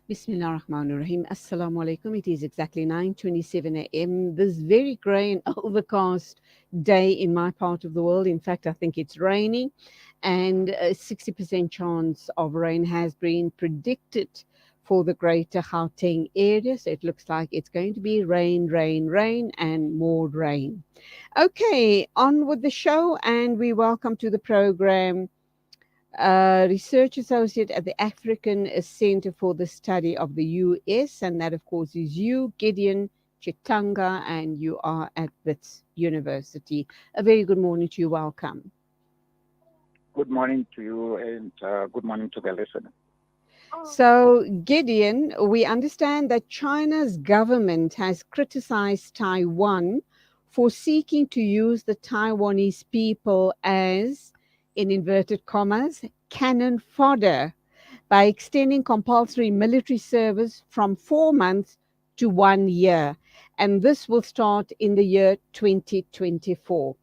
Bismillah ar-Rahman ar-Rahim. Assalamu alaikum. It is exactly 9:27 a.m. This very grey and overcast day in my part of the world. In fact, I think it's raining, and a 60% chance of rain has been predicted for the greater Gauteng area. So it looks like it's going to be rain, rain, rain, and more rain. Okay, on with the show, and we welcome to the program research associate at the African Center for the Study of the U.S., and that, of course, is you, Gideon Chitanga, and you are at Wits University. A very good morning to you. Welcome. Good morning to you, and good morning to the listener. So, Gideon, we understand that China's government has criticized Taiwan for seeking to use the Taiwanese people as, in inverted commas, cannon fodder by extending compulsory military service from 4 months to 1 year. And this will start in the year 2024.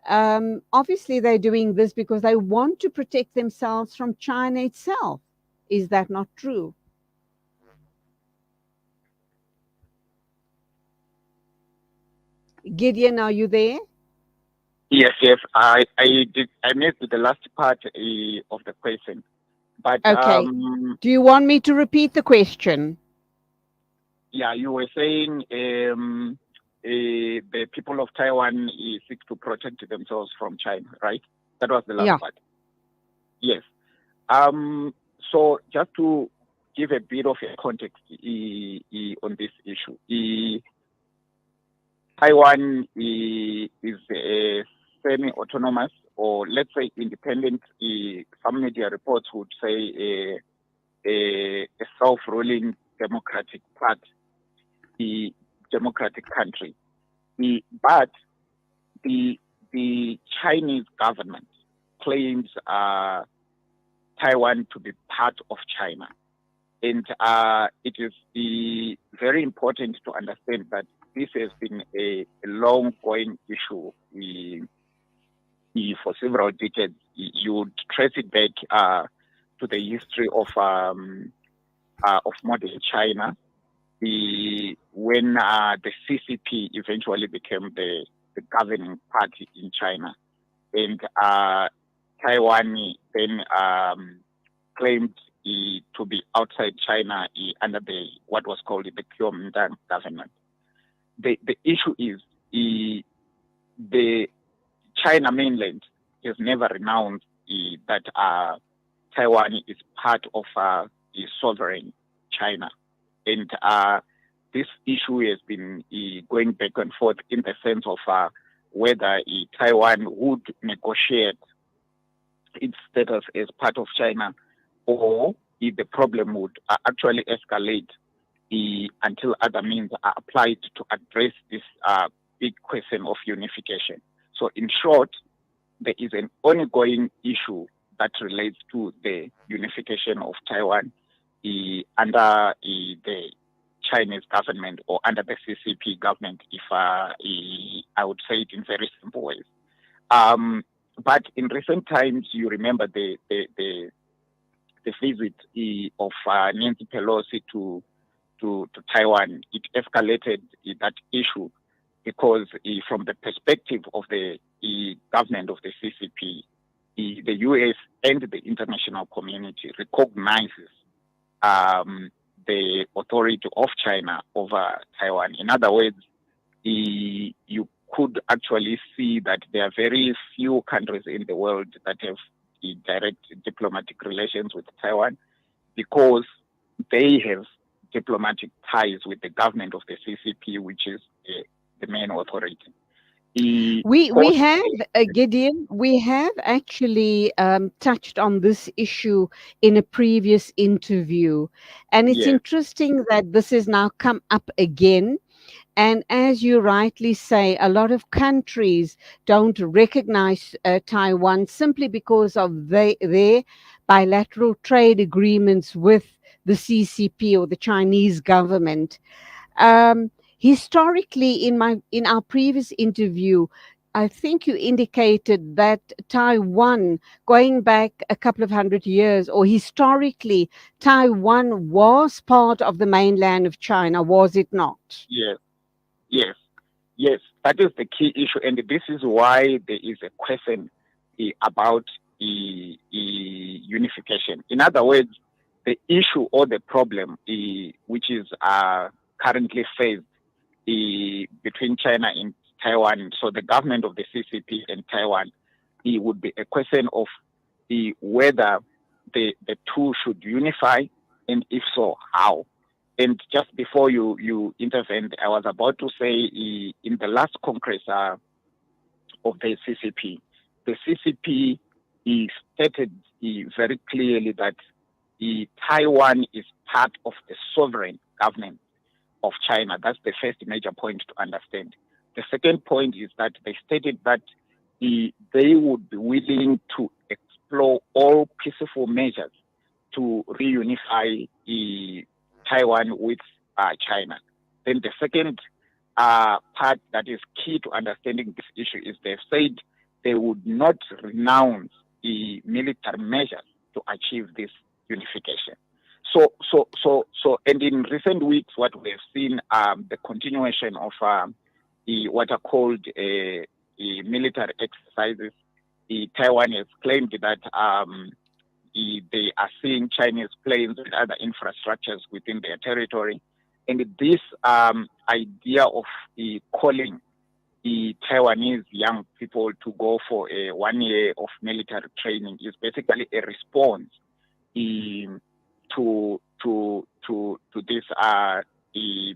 Obviously, they're doing this because they want to protect themselves from China itself. Is that not true? Gideon, are you there? Yes. I missed the last part of the question, but Okay. Do you want me to repeat the question? yeah, you were saying the people of Taiwan seek to protect themselves from China, right? That was the last part. Yes. So just to give a bit of a context on this issue, Taiwan is a semi-autonomous, or let's say independent. Some media reports would say a self-ruling democratic democratic country. But the Chinese government claims Taiwan to be part of China, and it is very important to understand that this has been a long-going issue for several decades. You would trace it back to the history of modern China, when the CCP eventually became the governing party in China, and Taiwan then claimed to be outside China under what was called the Kuomintang government. The issue is the China mainland has never renounced that Taiwan is part of the sovereign China, and this issue has been going back and forth in the sense of whether Taiwan would negotiate its status as part of China, or if the problem would actually escalate until other means are applied to address this big question of unification. So in short, there is an ongoing issue that relates to the unification of Taiwan under the Chinese government, or under the CCP government, if I would say it in very simple ways. But in recent times, you remember the visit of Nancy Pelosi to Taiwan. It escalated that issue because from the perspective of the government of the CCP, the US and the international community recognizes the authority of China over Taiwan. In other words, you could actually see that there are very few countries in the world that have direct diplomatic relations with Taiwan, because they have diplomatic ties with the government of the CCP, which is the main authority. We have, Gideon, we have actually touched on this issue in a previous interview. And it's interesting that this has now come up again. And as you rightly say, a lot of countries don't recognize Taiwan simply because of their bilateral trade agreements with the CCP or the Chinese government. Historically, in our previous interview, I think you indicated that Taiwan, going back a couple of hundred years, or historically, Taiwan was part of the mainland of China, was it not? Yes, yes, yes. That is the key issue, and this is why there is a question about unification. In other words, the issue or the problem which is currently faced between China and Taiwan, so the government of the CCP and Taiwan, it would be a question of whether the two should unify, and if so, how. And just before you intervened, I was about to say in the last Congress of the CCP stated very clearly that Taiwan is part of the sovereign government of China. That's the first major point to understand. The second point is that they stated that they would be willing to explore all peaceful measures to reunify Taiwan with China. Then the second part that is key to understanding this issue is they've said they would not renounce the military measures to achieve this unification. And in recent weeks, what we have seen, the continuation of what are called military exercises. Taiwan has claimed that they are seeing Chinese planes and other infrastructures within their territory. And this idea of calling the Taiwanese young people to go for a 1 year of military training is basically a response to this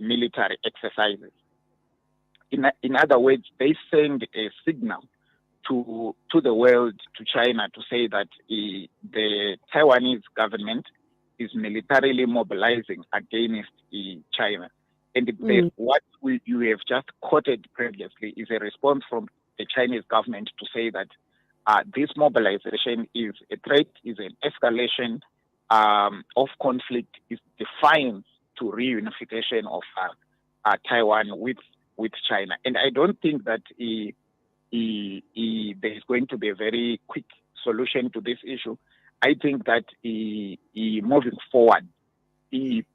military exercises. In other words, they send a signal to the world, to China, to say that the Taiwanese government is militarily mobilizing against China. And what you have just quoted previously is a response from the Chinese government to say that this mobilization is a threat, is an escalation of conflict, is defiance to reunification of Taiwan with China. And I don't think that there is going to be a very quick solution to this issue. I think that moving forward,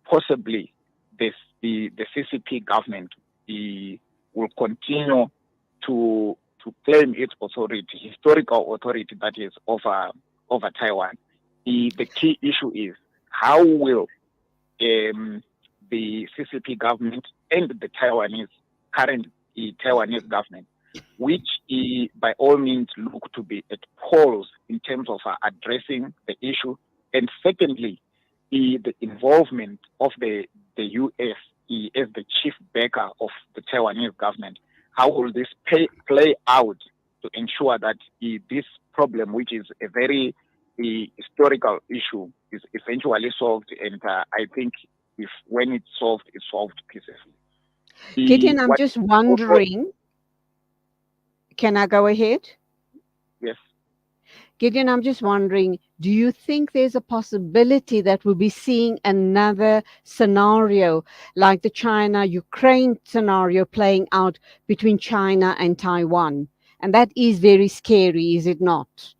possibly the CCP government will continue to claim its authority, historical authority, that is over Taiwan. The key issue is how will the CCP government and the current Taiwanese government, which by all means look to be at poles in terms of addressing the issue, and secondly, the involvement of the U.S. As the chief backer of the Taiwanese government. How will this play out to ensure that this problem, which is a very historical issue, is eventually solved? And I think when it's solved peacefully. Gideon, I'm just wondering, can I go ahead? Yes. Gideon, I'm just wondering, do you think there's a possibility that we'll be seeing another scenario like the China-Ukraine scenario playing out between China and Taiwan? And that is very scary, is it not?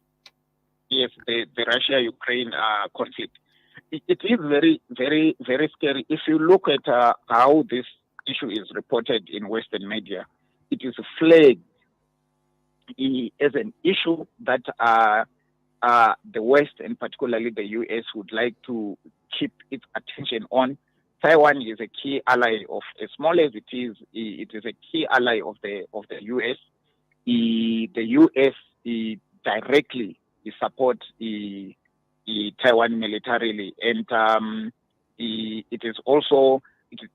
Yes, the Russia-Ukraine conflict. It is very, very, very scary. If you look at how this issue is reported in Western media, it is flagged as an issue that the West, and particularly the U.S., would like to keep its attention on. Taiwan is a key ally of, as small as it is a key ally of the U.S. The U.S. directly supports Taiwan militarily, and it is also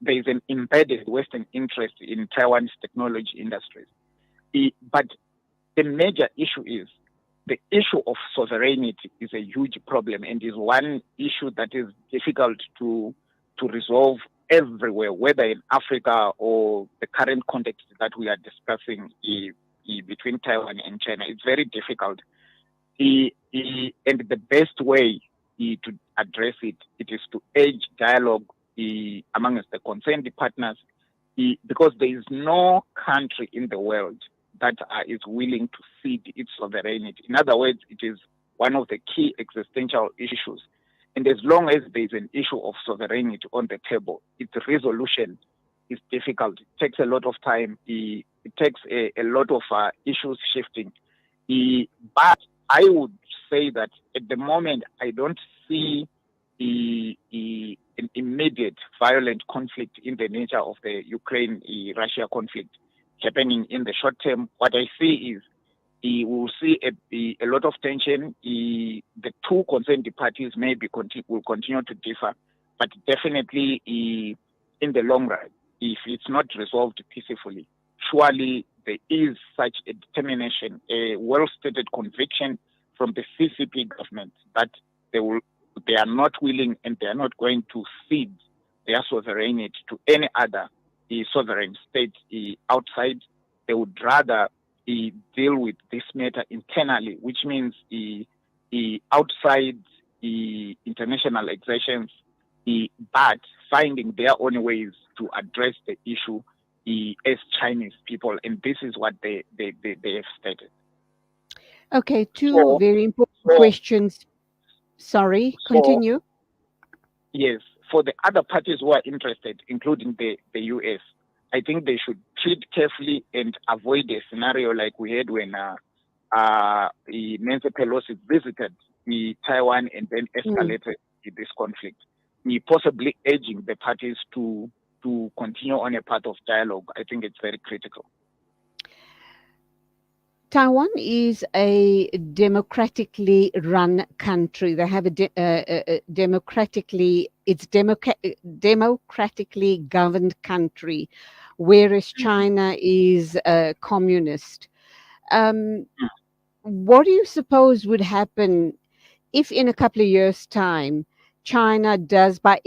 there is an embedded Western interest in Taiwan's technology industries. But the major issue is the issue of sovereignty is a huge problem, and is one issue that is difficult to resolve everywhere, whether in Africa or the current context that we are discussing between Taiwan and China. It's very difficult. And the best way to address it is to urge dialogue amongst the concerned partners, because there is no country in the world that is willing to cede its sovereignty. In other words, it is one of the key existential issues. And as long as there is an issue of sovereignty on the table, its resolution is difficult. It takes a lot of time. It takes a lot of issues shifting. But I would say that at the moment, I don't see an immediate violent conflict in the nature of the Ukraine-Russia conflict happening in the short term. What I see is we will see a lot of tension. The two concerned parties will continue to differ, but definitely in the long run, if it's not resolved peacefully, surely there is such a determination, a well-stated conviction from the CCP government that they are not willing and they are not going to cede their sovereignty to any other sovereign state outside. They would rather deal with this matter internally, which means outside international exertions, but finding their own ways to address the issue as Chinese people, and this is what they have stated. Okay, two very important questions. Sorry, continue. Yes, for the other parties who are interested, including the US, I think they should treat carefully and avoid a scenario like we had when Nancy Pelosi visited Taiwan and then escalated this conflict, possibly urging the parties to continue on a path of dialogue. I think it's very critical. Taiwan is a democratically run country. They have a democratically governed country, whereas China is communist. What do you suppose would happen if in a couple of years' time China does, by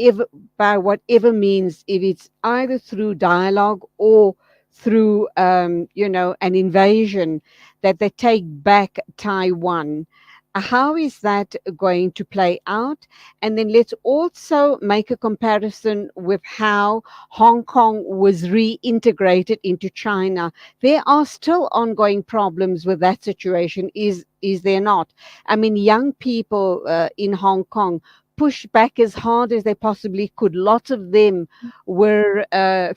whatever means, if it's either through dialogue or through an invasion, that they take back Taiwan? How is that going to play out? And then let's also make a comparison with how Hong Kong was reintegrated into China. There are still ongoing problems with that situation, is there not? I mean, young people in Hong Kong pushed back as hard as they possibly could. Lots of them were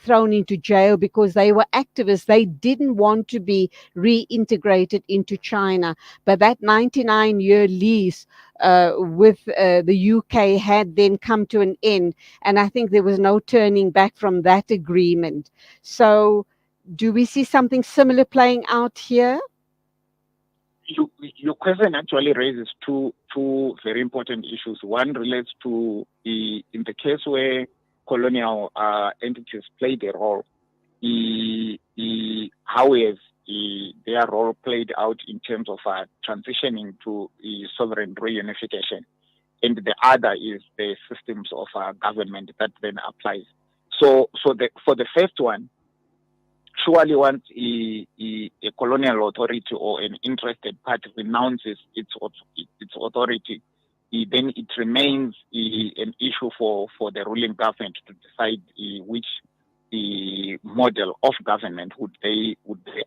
thrown into jail because they were activists. They didn't want to be reintegrated into China. But that 99-year lease with the UK had then come to an end. And I think there was no turning back from that agreement. So do we see something similar playing out here? Your question actually raises two very important issues. One relates to in the case where colonial entities played a role, how has their role played out in terms of transitioning to sovereign reunification, and the other is the systems of government that then applies. So for the first one, surely once a colonial authority or an interested party renounces its authority, then it remains an issue for the ruling government to decide which model of government would they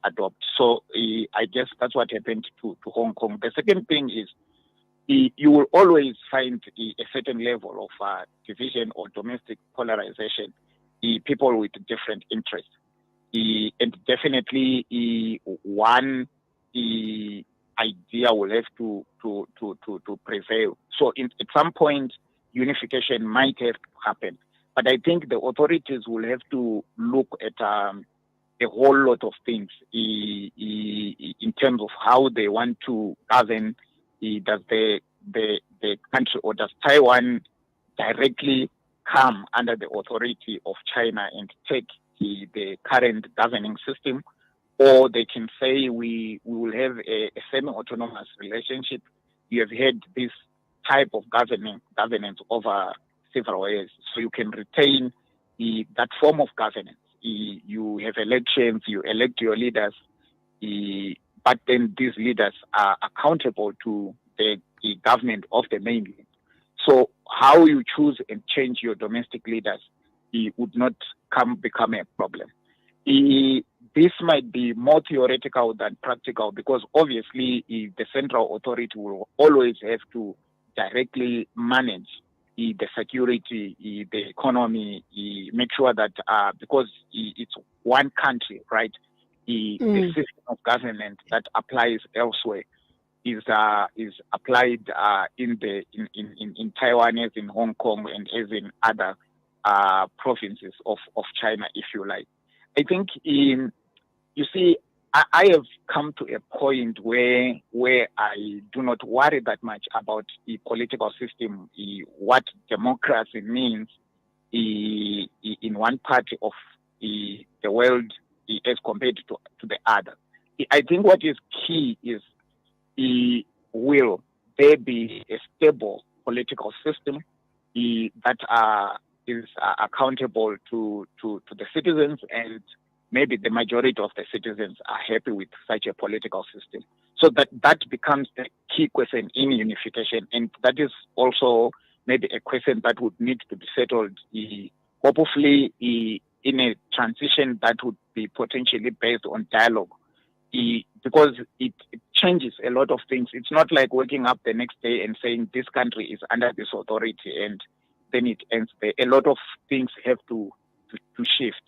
adopt. So I guess that's what happened to Hong Kong. The second thing is you will always find a certain level of division or domestic polarization, people with different interests. And definitely one idea will have to prevail. So at some point, unification might have to happen. But I think the authorities will have to look at a whole lot of things in terms of how they want to govern. Does the country, or does Taiwan directly come under the authority of China and take the current governing system, or they can say we will have a semi-autonomous relationship. You have had this type of governance over several years, so you can retain that form of governance. You have elections, you elect your leaders, but then these leaders are accountable to the government of the mainland. So how you choose and change your domestic leaders would not become a problem. The this might be more theoretical than practical, because obviously the central authority will always have to directly manage the security, the economy, make sure that because it's one country, right? The system of government that applies elsewhere is applied in Taiwan, as in Hong Kong, and as in other provinces of China, if you like. I think you see, I have come to a point where I do not worry that much about the political system, what democracy means in one part of the world as compared to the other. I think what is key is, will there be a stable political system that is accountable to the citizens, and maybe the majority of the citizens are happy with such a political system. So that becomes the key question in unification, and that is also maybe a question that would need to be settled, hopefully in a transition that would be potentially based on dialogue, because it changes a lot of things. It's not like waking up the next day and saying this country is under this authority and then it ends there. A lot of things have to shift.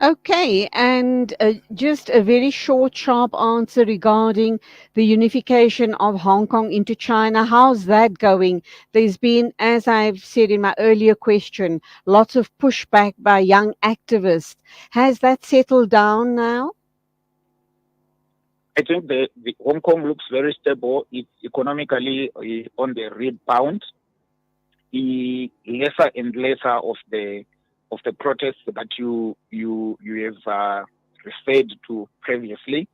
Okay, and just a very short, sharp answer regarding the unification of Hong Kong into China. How's that going? There's been, as I've said in my earlier question, lots of pushback by young activists. Has that settled down now? I think the Hong Kong looks very stable. It's economically on the rebound. Lesser and lesser of the protests that you have referred to previously.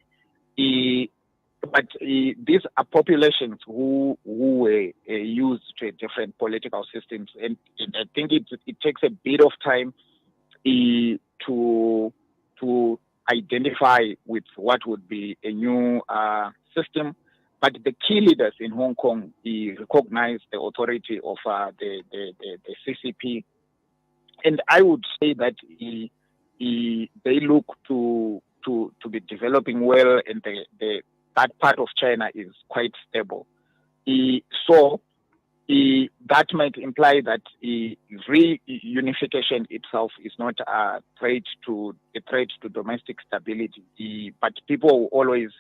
But these are populations who were used to different political systems, and I think it takes a bit of time to identify with what would be a new system. But the key leaders in Hong Kong recognize the authority of the CCP, and I would say that they look to be developing well, and that part of China is quite stable. So that might imply that reunification itself is not a threat to domestic stability, but people will always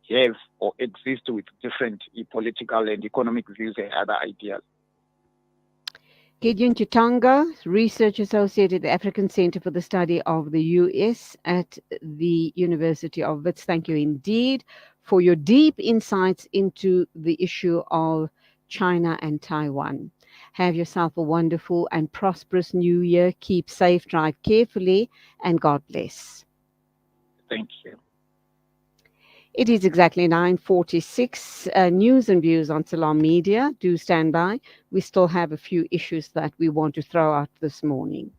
have or exist with different political and economic views and other ideas. Gideon Chitanga, Research Associate at the African Center for the Study of the U.S. at the University of Wits. Thank you indeed for your deep insights into the issue of China and Taiwan. Have yourself a wonderful and prosperous new year. Keep safe, drive carefully, and God bless. Thank you. It is exactly 9:46. News and views on Salam Media. Do stand by. We still have a few issues that we want to throw out this morning.